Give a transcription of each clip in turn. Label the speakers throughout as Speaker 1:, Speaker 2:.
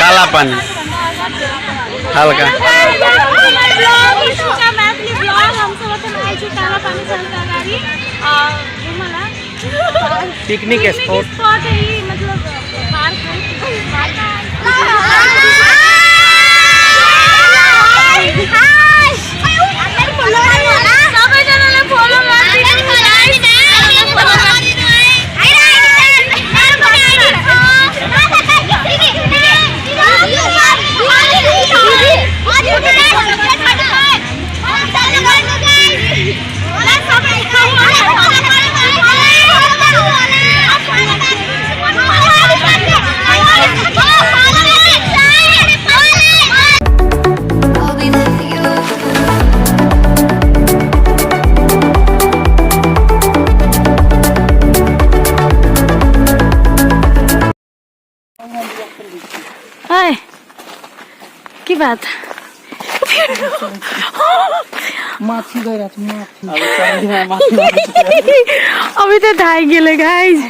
Speaker 1: काला पानी हल्का पिकनिक स्पॉट की बात अभी तो ढाई गेले गाइस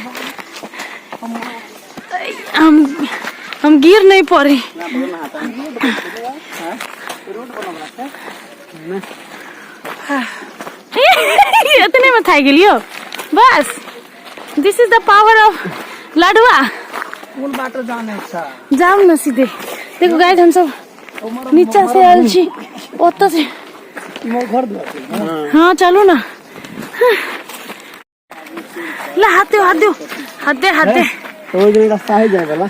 Speaker 1: हम गिर नहीं पड़े इतने में थाई गेलियो बस this is the power of लाडवा जाम न सीधे देखो गाइस हम सब नीचा से आयल छी ओत से हाँ चलो ना ला हाथ दे
Speaker 2: रास्ता है जाए वाला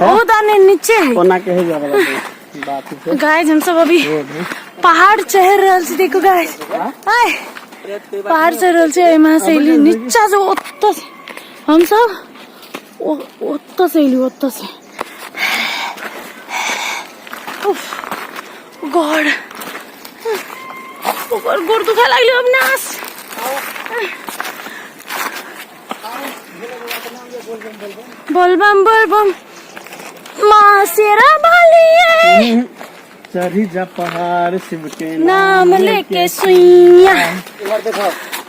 Speaker 1: ओ दाने नीचे है
Speaker 2: कोना के है जाए वाला बात है
Speaker 1: गाइस हम सब अभी पहाड़ चढ़ रहल छी देखो गाइस आय पहाड़ चढ़ रहल छी एमा से नीचा से ओत से हम सब ओत से गॉड गोड़ दुखा लागले अब नास बोलबम माँ शेरा बालिए
Speaker 2: चढ़ी जा पहाड़ शिव के
Speaker 1: नाम लेके सुइया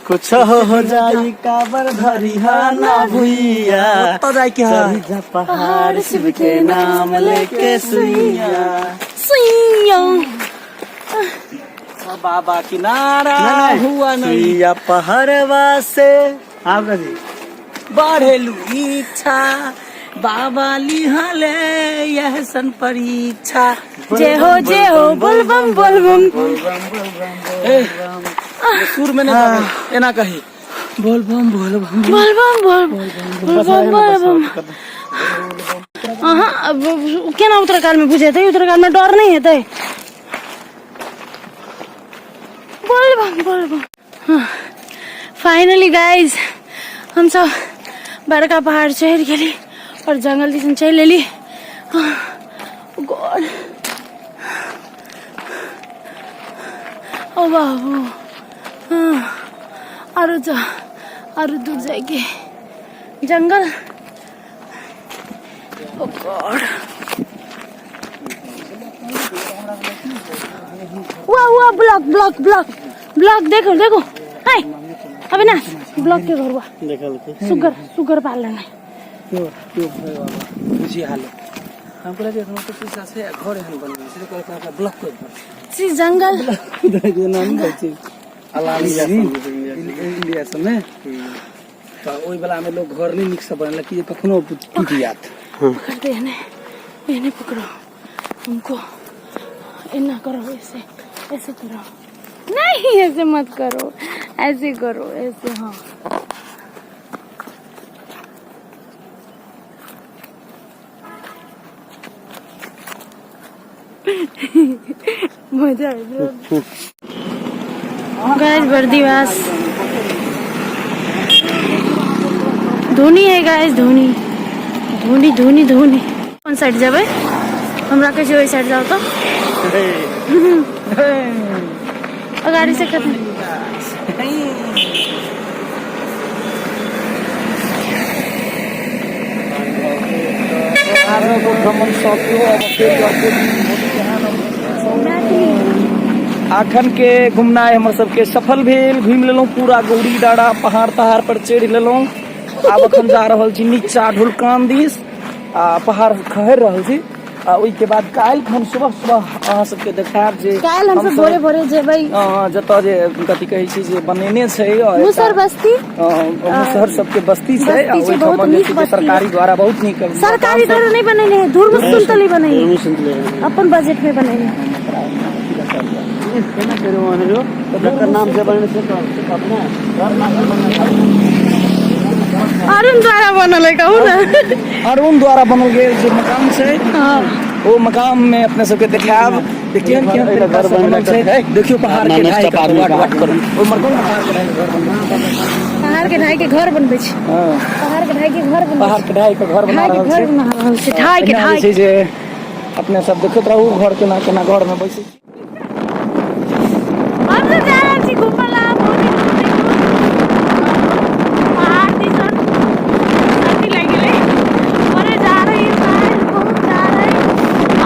Speaker 2: कुछ हो जाई काबर धरिहा ना भुइया चढ़ी जा पहाड़ शिव के नाम लेके सुइया बाबा किनारा हुआ नहीं पहाड़वा से बढ़ेलू इच्छा बाबा लिहले यह सन परीक्षा
Speaker 1: जय हो बोलबम
Speaker 2: सुर में नहीं एना कही बोलबम
Speaker 1: अब केना उत्तराखंड में बुझे थे उत्तराखंड में डर नहीं है बोलबम फाइनली गाइस हम सब बड़का पहाड़ चढ़ गेली और जंगल दिसन चल लेली गॉड ओ बाबू आरो दूर जाएगी जंगल ओ गॉड वाह ब्लॉक देखो हाय अबे ना ब्लॉक के घर हुआ सुगर पालन है
Speaker 2: बुझी हाल हमको लगे हम तो शीशा से घर हन बन से कहता ब्लॉक कर
Speaker 1: सी जंगल
Speaker 2: देखो नाम कहै इंडिया में तो ओई वाला में लोग घर नहीं निक से बनल कि कखनो टूट जात
Speaker 1: पकड़ते हैं ने पकड़ो हमको इतना करो ऐसे करो नहीं ऐसे मत करो ऐसे करो ऐसे हाँ मजा गाइस बर्दीवास धोनी है गाइस धोनी कौन साइड जाबे हमरा कैसे वही साइड जाओ तो गाड़ी से खत्म
Speaker 2: आखन के घूमना है हमर सबके सफल भेल घूम लेलौं पूरा गौरी डाँड़ा पहाड़ तहाड़ पर चढ़ लेलौं आब अखन जा रहल छी नीचा ढुलकान दिस आ पहाड़ खहर रहल छी ओई के बाद काल हम सुबह सुबह अहाँ सबके देखाब जे
Speaker 1: काल हम सब भोरे भोरे जेबै
Speaker 2: जतऽ जे कथि कहै छै जे बनेने छै
Speaker 1: मुसहर बस्ती
Speaker 2: मुसहर सबके बस्ती छै
Speaker 1: बस्ती छै, बहुत नीक बस्ती
Speaker 2: सरकारी द्वारा बहुत नीक
Speaker 1: सरकारी द्वारा नहीं बनेने हैं, धुरमुस तली बनेने अपन बजट में बनेने
Speaker 2: नाम से बने से अपना
Speaker 1: अरुण द्वारा बनल है, कहू ना
Speaker 2: अरुण द्वारा बनल गेल जे मकान छै ओ मकान में अपने सबके देखाब। देखिए घर बनल छै, देखियो पहाड़ के ढाई के वाट करू ओ मरकोन
Speaker 1: पहाड़ के ढाई के घर बनबै छै। पहाड़ के ढाई के घर बनबै
Speaker 2: पहाड़ के ढाई के घर बना रहल छै।
Speaker 1: ढाई के ढाई
Speaker 2: छै जे अपने सब देखैत रहू घर केना केना घर में बैसे छी।
Speaker 1: हम तो जा रहल छी घूमय ला पहाड़ दिसन अथी लग गेलै ओरे जा रही है, बहुत जा रही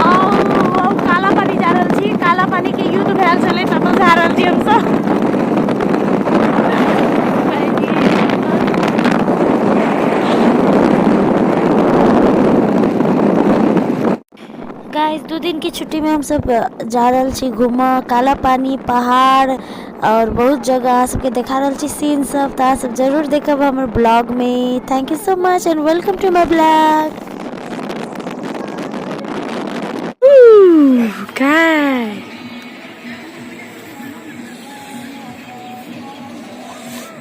Speaker 1: और काला पानी जा रहल छी। काला पानी के युद्ध भेल छलै तब जा रहल छी हम सब। गाइस 2 दिन की छुट्टी में हम सब जा रहल छी घूमऽ काला पानी पहाड़ और बहुत जगह अहाँ सबके देखा रहल छी सीन सब, तो अहाँ सब जरूर देखब हमर ब्लॉग में। Thank you so much and welcome to my blog.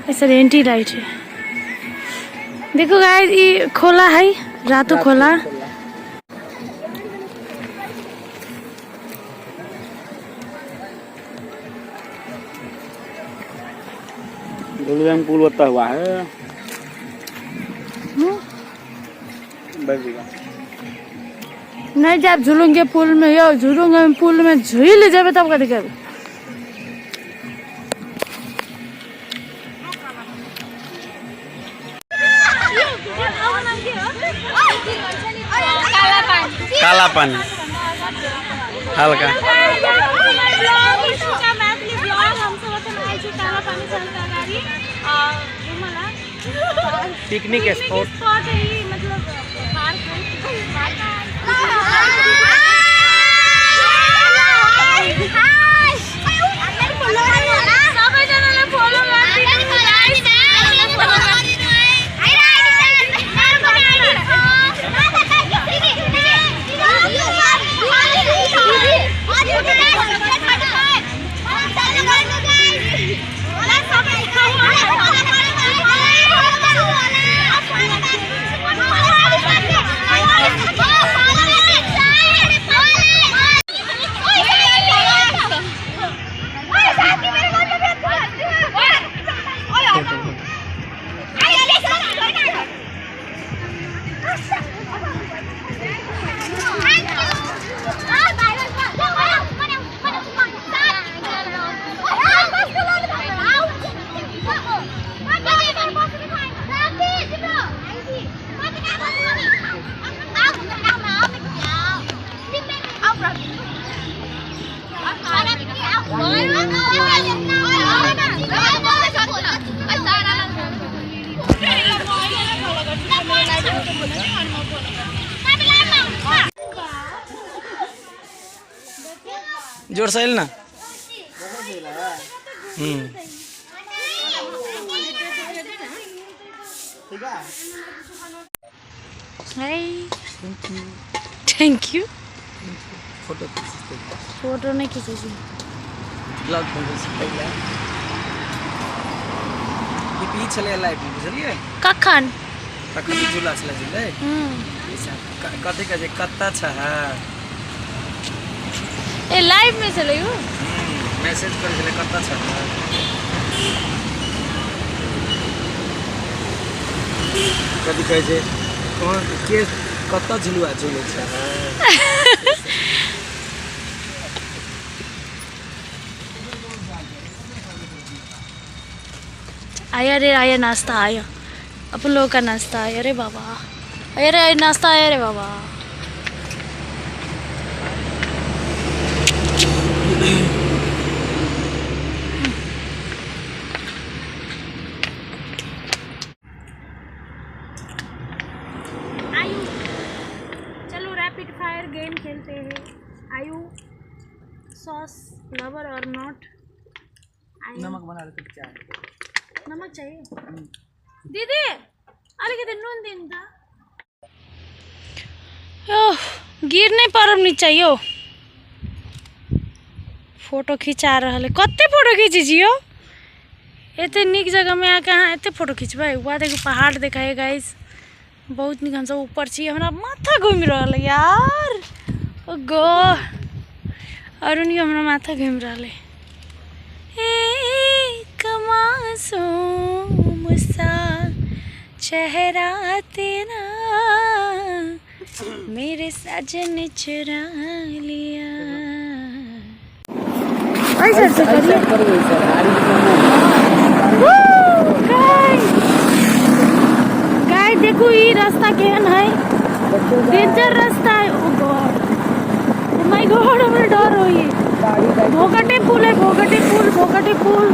Speaker 1: ऐसा एंटी लाइट है, देखो गाइस ये खोला है, रातों खोला
Speaker 2: गोल्डन पुल होता हुआ है।
Speaker 1: नहीं जब झूलेंगे पुल में, यो झूलेंगे पुल में झूल जाबे तब कथी करबे।
Speaker 2: काला पानी हल्का पिकनिक स्पॉट जोर से ना
Speaker 1: थैंक यू।
Speaker 2: फोटो
Speaker 1: नहीं खींचे
Speaker 2: ब्लॉग छलै लाइफ में बुझलिए
Speaker 1: कखन
Speaker 2: तखन झूला छलै झूले कथी कहै छै कत्ता छ
Speaker 1: ए लाइव में चले हो
Speaker 2: मैसेज कर छलै कत्ता छ कथी कहै छै कोन के कत्ता झुलुआ झूले छ
Speaker 1: आया रे आया नाश्ता आया अपन लोग का नाश्ता आया रे बाबा आया रे नाश्ता आया रे बाबा। चलो रैप रैपिड फायर गेम खेलते हैं। आर यू सॉस लवर और नॉट?
Speaker 2: नमक बना रहे थे चाय।
Speaker 1: नमक चाहिए दीदी? अलिकति नुन दिनु त। गिर्नै परम नि चाहिए। फोटो खिंचा रहा है। कत्ते फोटो खींची हो? एते निक जगह में आके हाँ एते फोटो खिंचबे। वहाँ देखो पहाड़ देखा है गाइस, बहुत निक। हम सब ऊपर छी, हमारा माथा घूम रहा है यार। ओ गो अरुण हमारा माथा घूम रहा है। एक मासूम सा चेहरा तेरा मेरे सजन ने चुरा लिया। ऐसे से गाय देखो ये रास्ता केहन है, डेंजर रास्ता है। ओ गॉड, माय गॉड, हमें डर हो। ये भोगटे पुल है, भोगटे पुल, भोगटे पुल।